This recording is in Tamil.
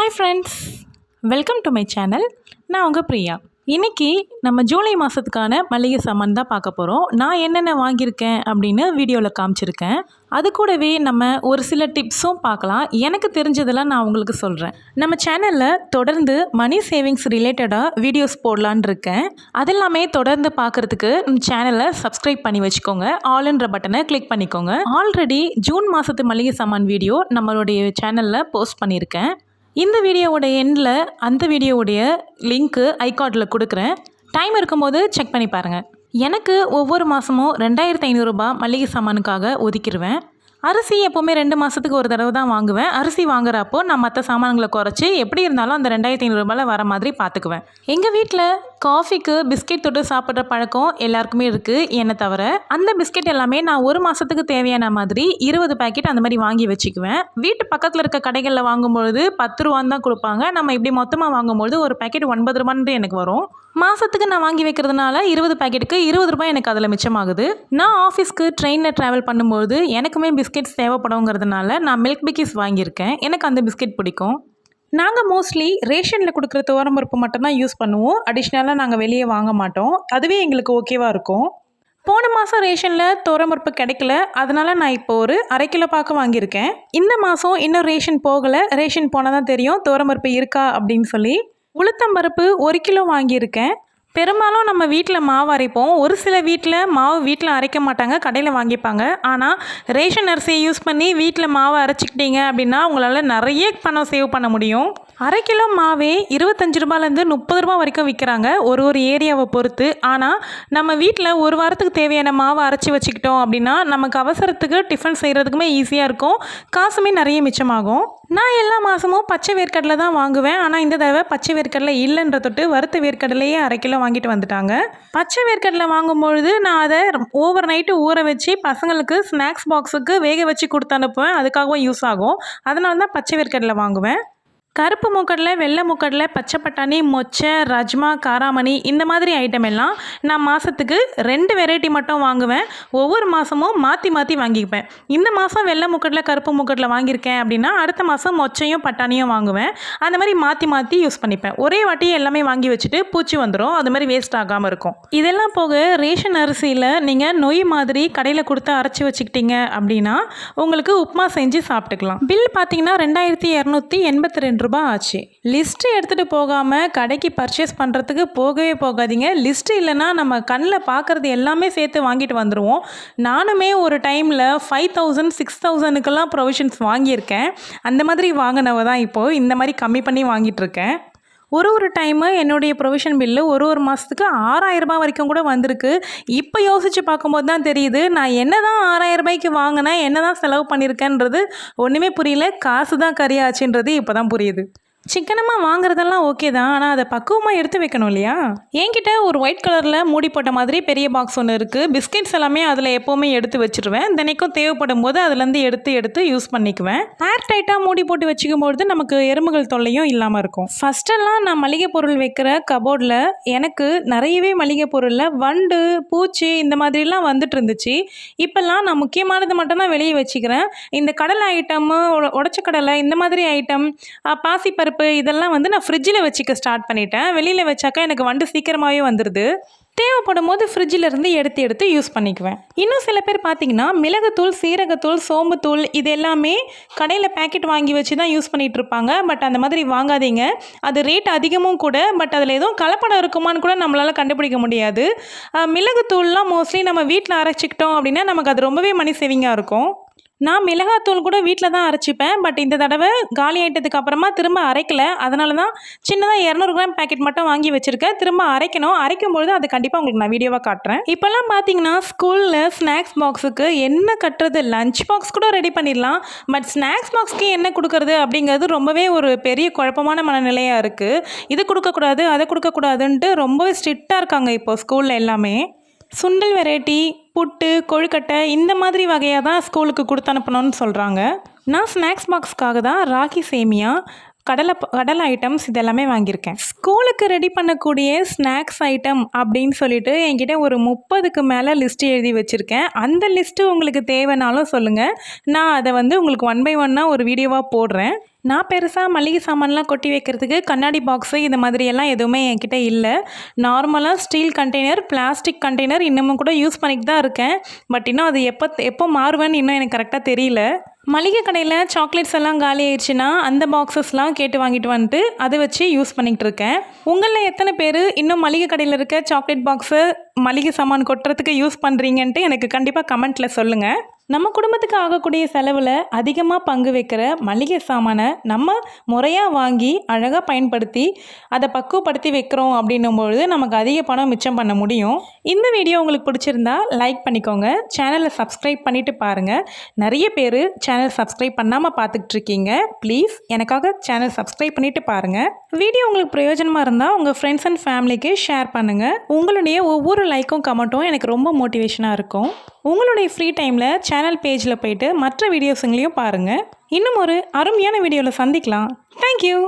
Hi friends, welcome to my channel. நான் உங்கள் பிரியா. இன்றைக்கி நம்ம ஜூலை மாதத்துக்கான மளிகை சாமான் தான் பார்க்க போகிறோம். நான் என்னென்ன வாங்கியிருக்கேன் அப்படின்னு வீடியோவில் காமிச்சிருக்கேன். அது கூடவே நம்ம ஒரு சில டிப்ஸும் பார்க்கலாம். எனக்கு தெரிஞ்சதெல்லாம் நான் உங்களுக்கு சொல்கிறேன். நம்ம சேனலில் தொடர்ந்து மணி சேவிங்ஸ் ரிலேட்டடாக வீடியோஸ் போடலான் இருக்கேன். அதெல்லாமே தொடர்ந்து பார்க்குறதுக்கு சேனலை சப்ஸ்கிரைப் பண்ணி வச்சுக்கோங்க. ஆல்ன்ற பட்டனை கிளிக் பண்ணிக்கோங்க. ஆல்ரெடி ஜூன் மாதத்து மளிகை சாமான் வீடியோ நம்மளுடைய சேனலில் போஸ்ட் பண்ணியிருக்கேன். இந்த வீடியோவோட எண்டில் அந்த வீடியோவுடைய லிங்க்கு ஐகார்டில் கொடுக்குறேன். டைம் இருக்கும்போது செக் பண்ணி பாருங்கள். எனக்கு ஒவ்வொரு மாதமும் 2500 ரூபாய் மளிகை சாமானுக்காக ஒதுக்கிடுவேன். அரிசி எப்போவுமே 2 மாதத்துக்கு ஒரு தடவை தான் வாங்குவேன். அரிசி வாங்குறப்போ நான் மற்ற சாமான்களை குறைச்சி எப்படி இருந்தாலும் அந்த 2500 ரூபாயில் வர மாதிரி பார்த்துக்குவேன். எங்கள் வீட்டில் காஃபிக்கு பிஸ்கெட் தொட்டு சாப்பிட்ற பழக்கம் எல்லாருக்குமே இருக்குது, என்னை தவிர. அந்த பிஸ்கெட் எல்லாமே நான் ஒரு மாதத்துக்கு தேவையான மாதிரி 20 பேக்கெட் அந்த மாதிரி வாங்கி வச்சுக்குவேன். வீட்டு பக்கத்தில் இருக்க கடைகளில் வாங்கும்பொழுது 10 ரூபான்னு தான் கொடுப்பாங்க. நம்ம இப்படி மொத்தமாக வாங்கும்பொழுது ஒரு பேக்கெட் 9 ரூபான்னு எனக்கு வரும். மாதத்துக்கு நான் வாங்கி வைக்கிறதுனால 20 பேக்கெட்டுக்கு 20 ரூபாய் எனக்கு அதில் மிச்சமாகுது. நான் ஆஃபீஸ்க்கு ட்ரெயினில் ட்ராவல் பண்ணும்போது எனக்குமே பிஸ்கெட்ஸ் தேவைப்படுங்கிறதுனால நான் மில்க் பிக்கிஸ் வாங்கியிருக்கேன். எனக்கு அந்த பிஸ்கெட் பிடிக்கும். நாங்கள் மோஸ்ட்லி ரேஷனில் கொடுக்குற துவரம்பருப்பு மட்டும்தான் யூஸ் பண்ணுவோம். அடிஷ்னலாக நாங்கள் வெளியே வாங்க மாட்டோம். அதுவே எங்களுக்கு ஓகேவாக இருக்கும். போன மாதம் ரேஷனில் துவரம்பருப்பு கிடைக்கல, அதனால் நான் இப்போ ஒரு 1/2 கிலோ பாக்கு வாங்கியிருக்கேன். இந்த மாதம் இன்னும் ரேஷன் போகலை. ரேஷன் போனால் தான் தெரியும் துவரம்பருப்பு இருக்கா அப்படின்னு சொல்லி. உளுத்தம்பருப்பு 1 கிலோ வாங்கியிருக்கேன். பெரும்பாலும் நம்ம வீட்டில் மாவு அரைப்போம். ஒரு சில வீட்டில் மாவு வீட்டில் அரைக்க மாட்டாங்க, கடையில் வாங்கிப்பாங்க. ஆனால் ரேஷன் அரிசியை யூஸ் பண்ணி வீட்டில் மாவு அரைச்சிக்கிட்டீங்க அப்படின்னா உங்களால் நிறைய பணம் சேவ் பண்ண முடியும். 1/2 கிலோ மாவே 25 ரூபாயிலேருந்து 30 ரூபா வரைக்கும் விற்கிறாங்க, ஒரு ஏரியாவை பொறுத்து. ஆனால் நம்ம வீட்டில் ஒரு வாரத்துக்கு தேவையான மாவை அரைச்சி வச்சுக்கிட்டோம் அப்படின்னா நமக்கு அவசரத்துக்கு டிஃபன் செய்கிறதுக்குமே ஈஸியாக இருக்கும், காசுமே நிறைய மிச்சமாகும். நான் எல்லா மாதமும் பச்சை வேர்க்கடலை தான் வாங்குவேன். ஆனால் இந்த தடவை பச்சை வேர்க்கடலை இல்லைன்ற தொட்டு வறுத்த வேர்க்கடலையே 1/2 கிலோ வாங்கிட்டு வந்துட்டாங்க. பச்சை வேர்க்கடலை வாங்கும்பொழுது நான் அதை ஓவர் நைட்டு ஊற வச்சு பசங்களுக்கு ஸ்நாக்ஸ் பாக்ஸுக்கு வேக வச்சு கொடுத்து அனுப்புவேன். அதுக்காகவும் யூஸ் ஆகும். அதனால தான் பச்சை வேர்க்கடலை வாங்குவேன். கருப்பு மூக்கடலை, வெள்ளை மூக்கடலை, பச்சை பட்டாணி, மொச்சை, ரஜ்மா, காராமணி இந்த மாதிரி ஐட்டம் எல்லாம் நான் மாதத்துக்கு 2 வெரைட்டி மட்டும் வாங்குவேன். ஒவ்வொரு மாதமும் மாற்றி மாற்றி வாங்கிப்பேன். இந்த மாதம் வெள்ளை மூக்கடலை, கருப்பு மூக்கடலை வாங்கியிருக்கேன் அப்படின்னா அடுத்த மாதம் மொச்சையும் பட்டாணியும் வாங்குவேன். அந்த மாதிரி மாற்றி மாற்றி யூஸ் பண்ணிப்பேன். ஒரே வாட்டியே எல்லாமே வாங்கி வச்சுட்டு பூச்சி வந்துடும், அது மாதிரி வேஸ்ட் ஆகாமல் இருக்கும். இதெல்லாம் போக ரேஷன் அரிசியில் நீங்கள் நொய் மாதிரி கடையில் கொடுத்து அரைச்சி வச்சுக்கிட்டீங்க அப்படின்னா உங்களுக்கு உப்புமா செஞ்சு சாப்பிட்டுக்கலாம். பில் பார்த்தீங்கன்னா 2282 ரூபாய் ஆச்சு. லிஸ்ட்டு எடுத்துகிட்டு போகாமல் கடைக்கு பர்ச்சேஸ் பண்ணுறதுக்கு போகவே போகாதீங்க. லிஸ்ட்டு இல்லைன்னா நம்ம கண்ணில் பார்க்குறது எல்லாமே சேர்த்து வாங்கிட்டு வந்துடுவோம். நானுமே ஒரு டைமில் 5000 6000க்கெல்லாம் ப்ரொவிஷன்ஸ் வாங்கியிருக்கேன். அந்த மாதிரி வாங்கினவ தான் இப்போது இந்த மாதிரி கம்மி பண்ணி வாங்கிட்டுருக்கேன். ஒரு டைமு என்னுடைய ப்ரொவிஷன் பில்லு ஒரு மாதத்துக்கு 6000 ரூபாய் வரைக்கும் கூட வந்திருக்கு. இப்போ யோசித்து பார்க்கும்போது தான் தெரியுது, நான் என்ன தான் 6000 ரூபாய்க்கு வாங்கினேன், என்ன தான் செலவு பண்ணியிருக்கேன்றது ஒன்றுமே புரியல. காசு தான் கரியாச்சுன்றது இப்போ தான் புரியுது. சிக்கனமாக வாங்குறதெல்லாம் ஓகே தான், ஆனால் அதை பக்குவமாக எடுத்து வைக்கணும் இல்லையா? என்கிட்ட ஒரு ஒயிட் கலரில் மூடி போட்ட மாதிரி பெரிய பாக்ஸ் ஒன்று இருக்குது. பிஸ்கெட்ஸ் எல்லாமே அதில் எப்போவுமே எடுத்து வச்சுருவேன். தினைக்கும் தேவைப்படும் போது அதுலேருந்து எடுத்து யூஸ் பண்ணிக்குவேன். ஏர் டைட்டாக மூடி போட்டு வச்சுக்கும்பொழுது நமக்கு எறும்புகள் தொல்லையும் இல்லாமல் இருக்கும். ஃபஸ்ட்டெல்லாம் நான் மளிகை பொருள் வைக்கிற கபோர்டில் எனக்கு நிறையவே மளிகை பொருளில் வண்டு, பூச்சி இந்த மாதிரிலாம் வந்துட்டு இருந்துச்சு. இப்போல்லாம் நான் முக்கியமானது மட்டும்தான் வெளியே வச்சுக்கிறேன். இந்த கடலை ஐட்டமு, உடச்ச கடலை இந்த மாதிரி ஐட்டம், பாசிப்பருப்பு இதெல்லாம் வந்து நான் ஃப்ரிட்ஜில் வச்சுக்க ஸ்டார்ட் பண்ணிட்டேன். வெளியில் வச்சாக்கா எனக்கு வண்டு சீக்கிரமாகவே வந்துடுது. தேவைப்படும் போது ஃப்ரிட்ஜில் இருந்து எடுத்து யூஸ் பண்ணிக்குவேன். இன்னும் சில பேர் பார்த்தீங்கன்னா மிளகுத்தூள், சீரகத்தூள், சோம்புத்தூள் இது எல்லாமே கடையில் பேக்கெட் வாங்கி வச்சு தான் யூஸ் பண்ணிகிட்டு இருப்பாங்க. பட் அந்த மாதிரி வாங்காதீங்க. அது ரேட் அதிகமும் கூட. பட் அதில் எதுவும் கலப்படம் இருக்குமான்னு கூட நம்மளால் கண்டுபிடிக்க முடியாது. மிளகுத்தூள்லாம் மோஸ்ட்லி நம்ம வீட்டில் அரைச்சிக்கிட்டோம் அப்படின்னா நமக்கு அது ரொம்பவே மணி சேவிங்காக இருக்கும். நான் மிளகாத்தூள் கூட வீட்டில் தான் அரைச்சிப்பேன். பட் இந்த தடவை காலி ஆகிட்டதுக்கு அப்புறமா திரும்ப அரைக்கலை. அதனால தான் சின்னதாக 200 கிராம் பேக்கெட் மட்டும் வாங்கி வச்சுருக்கேன். திரும்ப அரைக்கணும். அரைக்கும்பொழுது அது கண்டிப்பாக உங்களுக்கு நான் வீடியோவாக காட்டுறேன். இப்போல்லாம் பார்த்தீங்கன்னா ஸ்கூலில் ஸ்நாக்ஸ் பாக்ஸுக்கு என்ன கட்டுறது, லஞ்ச் பாக்ஸ் கூட ரெடி பண்ணிடலாம். பட் ஸ்நாக்ஸ் பாக்ஸ்க்கு என்ன கொடுக்கறது அப்படிங்கிறது ரொம்பவே ஒரு பெரிய குழப்பமான மனநிலையாக இருக்குது. இது கொடுக்கக்கூடாது, அதை கொடுக்கக்கூடாதுன்ட்டு ரொம்பவே ஸ்ட்ரிக்டாக இருக்காங்க இப்போ ஸ்கூலில் எல்லாமே. சுண்டல் வெரைட்டி, புட்டு, கொழுக்கட்டை இந்த மாதிரி வகையாக தான் ஸ்கூலுக்கு கொடுத்து அனுப்பணும்னு சொல்கிறாங்க. நான் ஸ்நாக்ஸ் பாக்ஸ்க்காக தான் ராகி சேமியா, கடலை ஐட்டம்ஸ் இதெல்லாமே வாங்கியிருக்கேன். ஸ்கூலுக்கு ரெடி பண்ணக்கூடிய ஸ்நாக்ஸ் ஐட்டம் அப்படின்னு சொல்லிட்டு என்கிட்ட ஒரு 30க்கு மேலே லிஸ்ட்டு எழுதி வச்சுருக்கேன். அந்த லிஸ்ட்டு உங்களுக்கு தேவைனாலும் சொல்லுங்கள். நான் அதை உங்களுக்கு 1 by 1 ஒரு வீடியோவாக போடுறேன். நான் பெருசாக மளிகை சாமான்லாம் கொட்டி வைக்கிறதுக்கு கண்ணாடி பாக்ஸு இது மாதிரியெல்லாம் எதுவுமே என்கிட்ட இல்லை. நார்மலாக ஸ்டீல் கண்டெய்னர், பிளாஸ்டிக் கண்டெய்னர் இன்னமும் கூட யூஸ் பண்ணிட்டு தான் இருக்கேன். பட் இன்னும் அது எப்போ மாறுவேன்னு இன்னும் எனக்கு கரெக்டாக தெரியல. மளிகை கடையில் சாக்லேட்ஸ் எல்லாம் காலி ஆயிடுச்சுன்னா அந்த பாக்ஸஸ்லாம் கேட்டு வாங்கிட்டு வந்துட்டு அதை வச்சு யூஸ் பண்ணிகிட்டு இருக்கேன். உங்களில் எத்தனை பேர் இன்னும் மளிகை கடையில் இருக்க சாக்லேட் பாக்ஸு மளிகை சாமான் கொட்டுறதுக்கு யூஸ் பண்ணுறீங்கன்ட்டு எனக்கு கண்டிப்பாக கமெண்ட்டில் சொல்லுங்கள். நம்ம குடும்பத்துக்கு ஆகக்கூடிய செலவில் அதிகமாக பங்கு வைக்கிற மளிகை சாமானை நம்ம முறையாக வாங்கி அழகாக பயன்படுத்தி அதை பக்குவப்படுத்தி வைக்கிறோம் அப்படின்னும்பொழுது நமக்கு அதிக பணம் மிச்சம் பண்ண முடியும். இந்த வீடியோ உங்களுக்கு பிடிச்சிருந்தா லைக் பண்ணிக்கோங்க. சேனலை சப்ஸ்கிரைப் பண்ணிவிட்டு பாருங்கள். நிறைய பேர் சேனல் சப்ஸ்கிரைப் பண்ணாமல் பார்த்துக்கிட்டு இருக்கீங்க. ப்ளீஸ் எனக்காக சேனல் சப்ஸ்கிரைப் பண்ணிவிட்டு பாருங்கள். வீடியோ உங்களுக்கு பிரயோஜனமாக இருந்தால் உங்கள் ஃப்ரெண்ட்ஸ் அண்ட் ஃபேமிலிக்கு ஷேர் பண்ணுங்கள். உங்களுடைய ஒவ்வொரு லைக்கும் கமெண்ட்டும் எனக்கு ரொம்ப மோட்டிவேஷனாக இருக்கும். உங்களுடைய ஃப்ரீ டைமில் சேனல் பேஜில் போயிட்டு மற்ற வீடியோஸுங்களையும் பாருங்கள். இன்னும் ஒரு அருமையான வீடியோவில் சந்திக்கலாம். தேங்க்யூ.